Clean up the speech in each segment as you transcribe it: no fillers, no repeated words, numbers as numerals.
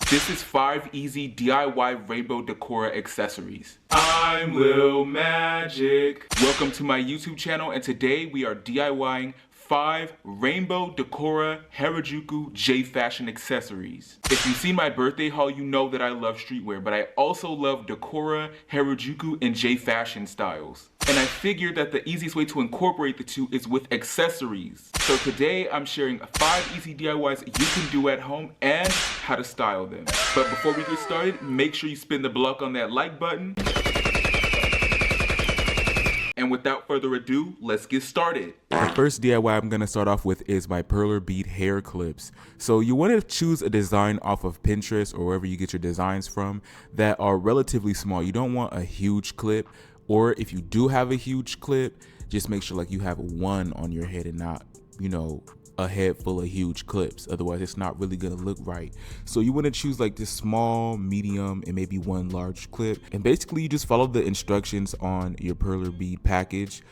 This is 5 easy DIY rainbow Decora accessories. I'm Lil Magic. Welcome to my YouTube channel, and today we are DIYing 5 rainbow Decora Harijuku J fashion accessories. If you've seen my birthday haul, you know that I love streetwear, but I also love Decora, Harijuku, and J fashion styles. And I figured that the easiest way to incorporate the two is with accessories. So today I'm sharing 5 easy DIYs you can do at home and how to style them. But before we get started, make sure you spin the block on that like button. And without further ado, let's get started. The first DIY I'm going to start off with is my perler bead hair clips. So you want to choose a design off of Pinterest or wherever you get your designs from that are relatively small. You don't want a huge clip, or if you do have a huge clip, just make sure like you have one on your head and not, you know, a head full of huge clips. Otherwise it's not really gonna look right. So you want to choose like this small, medium, and maybe one large clip, and basically you just follow the instructions on your perler bead package.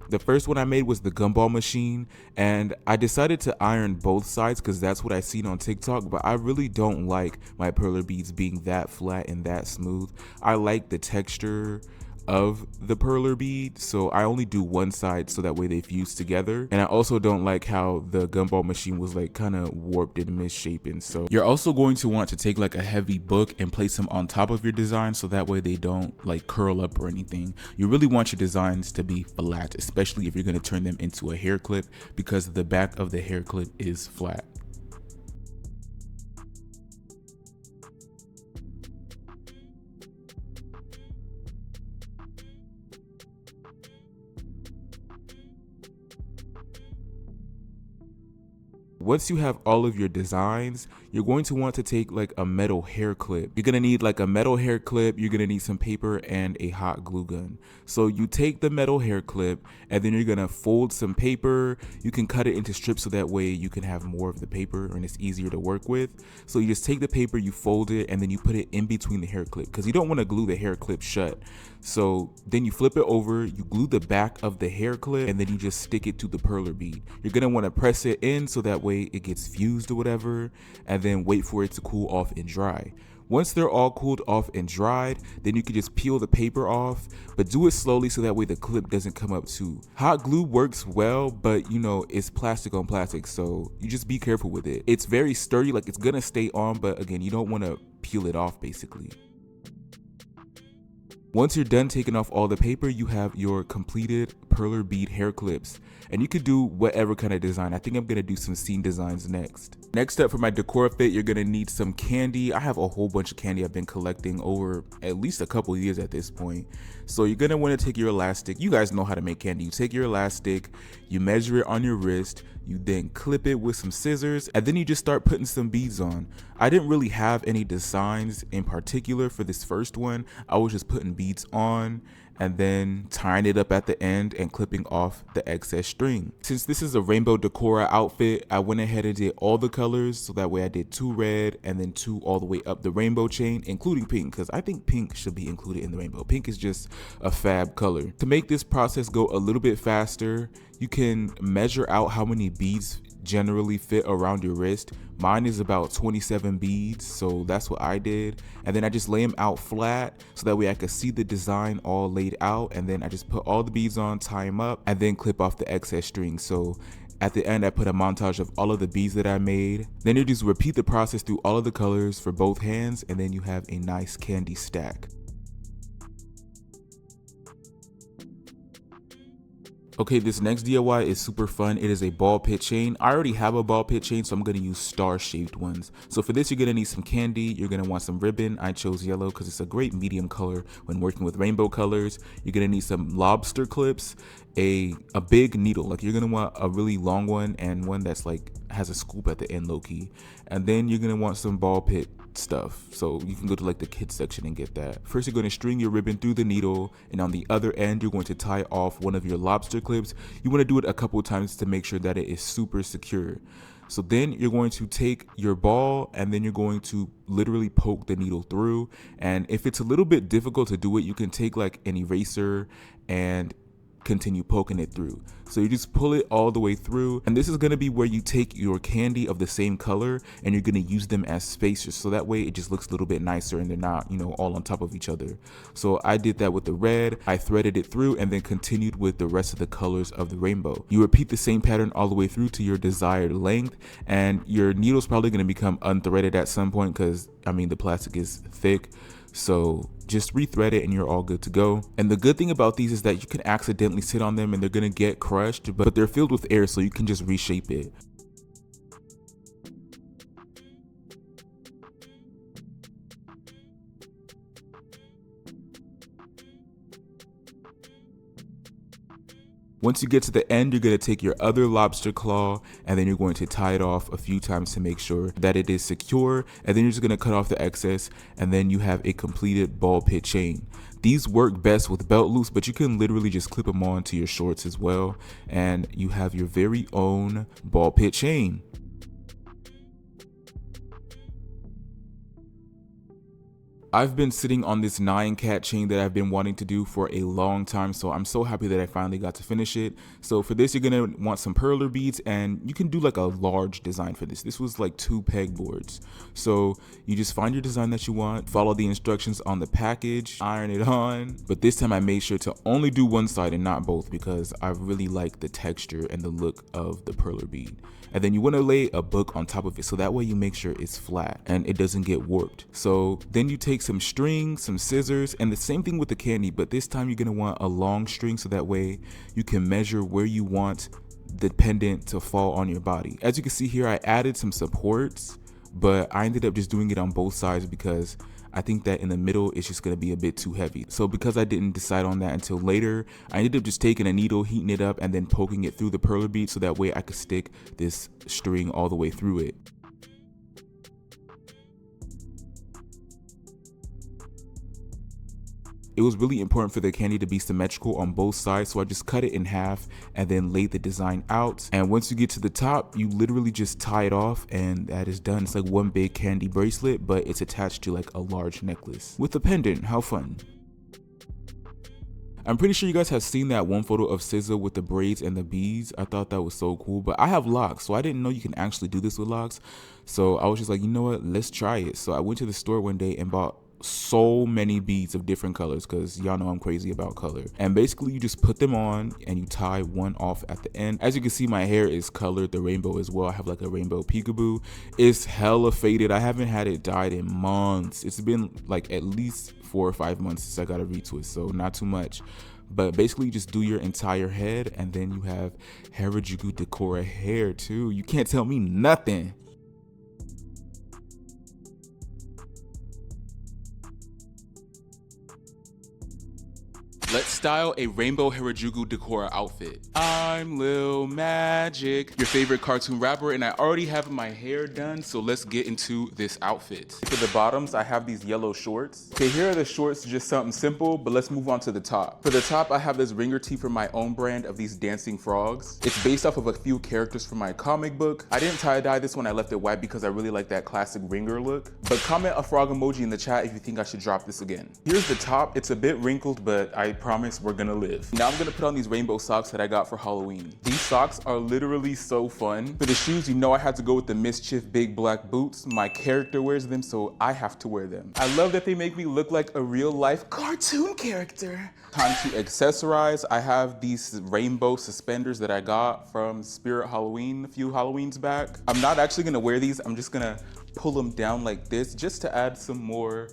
The first one I made was the gumball machine, and I decided to iron both sides because that's what I seen on TikTok, but I really don't like my perler beads being that flat and that smooth. I like the texture of the perler bead, so I only do one side so that way they fuse together. And I also don't like how the gumball machine was like kind of warped and misshapen. So you're also going to want to take like a heavy book and place them on top of your design so that way they don't like curl up or anything. You really want your designs to be flat, especially if you're going to turn them into a hair clip, because the back of the hair clip is flat. Once you have all of your designs, you're going to want to take like a metal hair clip. You're gonna need like a metal hair clip, you're gonna need some paper and a hot glue gun. So you take the metal hair clip and then you're gonna fold some paper. You can cut it into strips so that way you can have more of the paper and it's easier to work with. So you just take the paper, you fold it, and then you put it in between the hair clip because you don't want to glue the hair clip shut. So then you flip it over, you glue the back of the hair clip, and then you just stick it to the perler bead. You're gonna want to press it in so that way it gets fused or whatever, and then wait for it to cool off and dry. Once they're all cooled off and dried, then you can just peel the paper off, but do it slowly so that way the clip doesn't come up too. Hot glue works well, but you know, it's plastic on plastic, so you just be careful with it. It's very sturdy, like it's gonna stay on, but again, you don't want to peel it off basically. Once you're done taking off all the paper, you have your completed perler bead hair clips, and you could do whatever kind of design. I think I'm gonna do some scene designs next. Next up, for my Decora fit, you're gonna need some candy. I have a whole bunch of candy I've been collecting over at least a couple years at this point. So you're gonna want to take your elastic. You guys know how to make candy. You take your elastic, you measure it on your wrist, you then clip it with some scissors, and then you just start putting some beads on. I didn't really have any designs in particular for this first one. I was just putting beads on and then tying it up at the end and clipping off the excess string. Since this is a rainbow Decora outfit, I went ahead and did all the colors, so that way I did 2 red and then 2 all the way up the rainbow chain, including pink, because I think pink should be included in the rainbow. Pink is just a fab color. To make this process go a little bit faster, you can measure out how many beads generally fit around your wrist. Mine is about 27 beads, so that's what I did. And then I just lay them out flat so that way I could see the design all laid out, and then I just put all the beads on, tie them up, and then clip off the excess string. So at the end, I put a montage of all of the beads that I made. Then you just repeat the process through all of the colors for both hands, and then you have a nice candy stack. Okay, this next DIY is super fun. It is a ball pit chain. I already have a ball pit chain, so I'm gonna use star-shaped ones. So for this, you're gonna need some candy, you're gonna want some ribbon. I chose yellow because it's a great medium color when working with rainbow colors. You're gonna need some lobster clips, a big needle. Like you're gonna want a really long one and one that's like has a scoop at the end, low-key. And then you're gonna want some ball pit stuff, so you can go to like the kids section and get that. First, you're going to string your ribbon through the needle, and on the other end you're going to tie off one of your lobster clips. You want to do it a couple times to make sure that it is super secure. So then you're going to take your ball and then you're going to literally poke the needle through, and if it's a little bit difficult to do it, you can take like an eraser and continue poking it through. So you just pull it all the way through, and this is going to be where you take your candy of the same color and you're going to use them as spacers, so that way it just looks a little bit nicer and they're not, you know, all on top of each other. So I did that with the red, I threaded it through and then continued with the rest of the colors of the rainbow. You repeat the same pattern all the way through to your desired length, and your needle's probably going to become unthreaded at some point because, I mean, the plastic is thick. So just rethread it and you're all good to go. And the good thing about these is that you can accidentally sit on them and they're gonna get crushed, but they're filled with air, so you can just reshape it. Once you get to the end, you're going to take your other lobster claw and then you're going to tie it off a few times to make sure that it is secure, and then you're just going to cut off the excess, and then you have a completed ball pit chain. These work best with belt loops, but you can literally just clip them on to your shorts as well, and you have your very own ball pit chain. I've been sitting on this 9-cat chain that I've been wanting to do for a long time, so I'm so happy that I finally got to finish it. So for this, you're gonna want some perler beads, and you can do like a large design for this. This was like 2 pegboards. So you just find your design that you want, follow the instructions on the package, iron it on. But this time I made sure to only do one side and not both because I really like the texture and the look of the perler bead. And then you want to lay a book on top of it, so that way you make sure it's flat and it doesn't get warped. So then you take some string, some scissors, and the same thing with the candy, but this time you're going to want a long string so that way you can measure where you want the pendant to fall on your body. As you can see here, I added some supports, but I ended up just doing it on both sides because I think that in the middle it's just going to be a bit too heavy. So because I didn't decide on that until later, I ended up just taking a needle, heating it up, and then poking it through the perler bead so that way I could stick this string all the way through it. It was really important for the candy to be symmetrical on both sides, so I just cut it in half and then laid the design out. And once you get to the top, you literally just tie it off and that is done. It's like one big candy bracelet, but it's attached to like a large necklace with a pendant. How fun. I'm pretty sure you guys have seen that one photo of SZA with the braids and the beads. I thought that was so cool, but I have locks, so I didn't know you can actually do this with locks. So I was just like, you know what, let's try it. So I went to the store one day and bought so many beads of different colors because y'all know I'm crazy about color, and basically you just put them on and you tie one off at the end. As you can see, my hair is colored the rainbow as well. I have like a rainbow peekaboo. It's hella faded. I haven't had it dyed in months. It's been like at least 4 or 5 months since I got a retwist, so not too much. But basically you just do your entire head and then you have Harijuku Decora hair too. You can't tell me nothing. Let's style a rainbow Harijuku Decora outfit. I'm Lil Magic, your favorite cartoon rapper, and I already have my hair done, so let's get into this outfit. For the bottoms, I have these yellow shorts. Okay, here are the shorts, just something simple, but let's move on to the top. For the top, I have this ringer tee from my own brand of these dancing frogs. It's based off of a few characters from my comic book. I didn't tie-dye this one, I left it white because I really like that classic ringer look. But comment a frog emoji in the chat if you think I should drop this again. Here's the top. It's a bit wrinkled, but I promise we're gonna live. Now I'm gonna put on these rainbow socks that I got for Halloween. These socks are literally so fun. For the shoes, you know I had to go with the Mischief big black boots. My character wears them, so I have to wear them. I love that they make me look like a real life cartoon character. Time to accessorize. I have these rainbow suspenders that I got from Spirit Halloween a few Halloweens back. I'm not actually gonna wear these. I'm just gonna pull them down like this just to add some more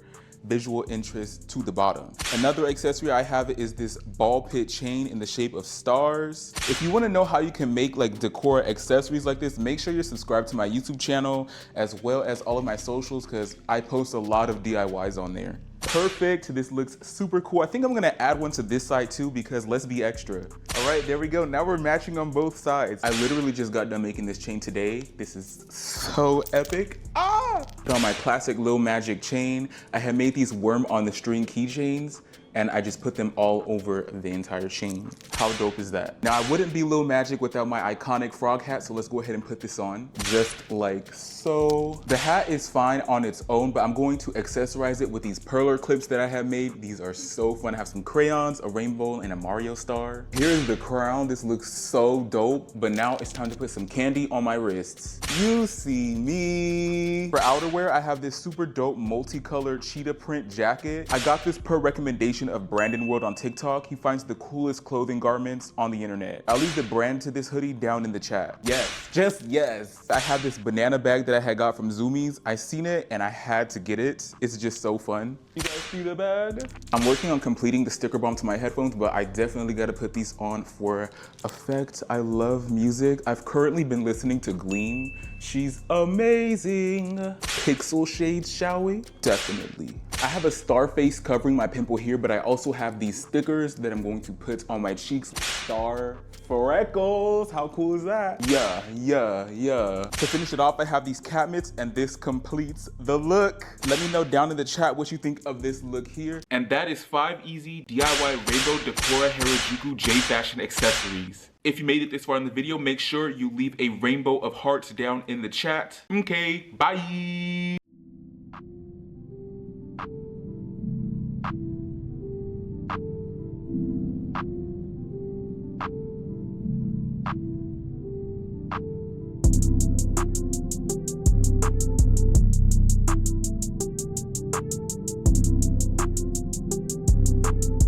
visual interest to the bottom. Another accessory I have is this ball pit chain in the shape of stars. If you want to know how you can make like Decora accessories like this, make sure you're subscribed to my YouTube channel as well as all of my socials because I post a lot of DIYs on there. Perfect, this looks super cool. I think I'm gonna add one to this side too because let's be extra. All right, there we go. Now we're matching on both sides. I literally just got done making this chain today. This is so epic. Put on my classic Lil Magic chain. I had made these worm on the string keychains. and I just put them all over the entire chain. How dope is that? Now, I wouldn't be Lil Magic without my iconic frog hat, so let's go ahead and put this on, just like so. The hat is fine on its own, but I'm going to accessorize it with these perler clips that I have made. These are so fun. I have some crayons, a rainbow, and a Mario star. Here's the crown. This looks so dope, but now it's time to put some candy on my wrists. You see me. For outerwear, I have this super dope multicolored cheetah print jacket. I got this per recommendation of Brandon World on TikTok. He finds the coolest clothing garments on the internet. I'll leave the brand to this hoodie down in the chat. Yes, just yes. I have this banana bag that I had got from Zoomies. I seen it and I had to get it. It's just so fun. You guys see the bag? I'm working on completing the sticker bomb to my headphones, but I definitely gotta put these on for effect. I love music. I've currently been listening to Gleam. She's amazing. Pixel shades, shall we? Definitely. I have a star face covering my pimple here, but I also have these stickers that I'm going to put on my cheeks. Star freckles. How cool is that? Yeah. To finish it off, I have these cat mitts, and this completes the look. Let me know down in the chat what you think of this look here. And that is 5 easy DIY Rainbow Decora Harijuku J Fashion accessories. If you made it this far in the video, make sure you leave a rainbow of hearts down in the chat. Okay, bye.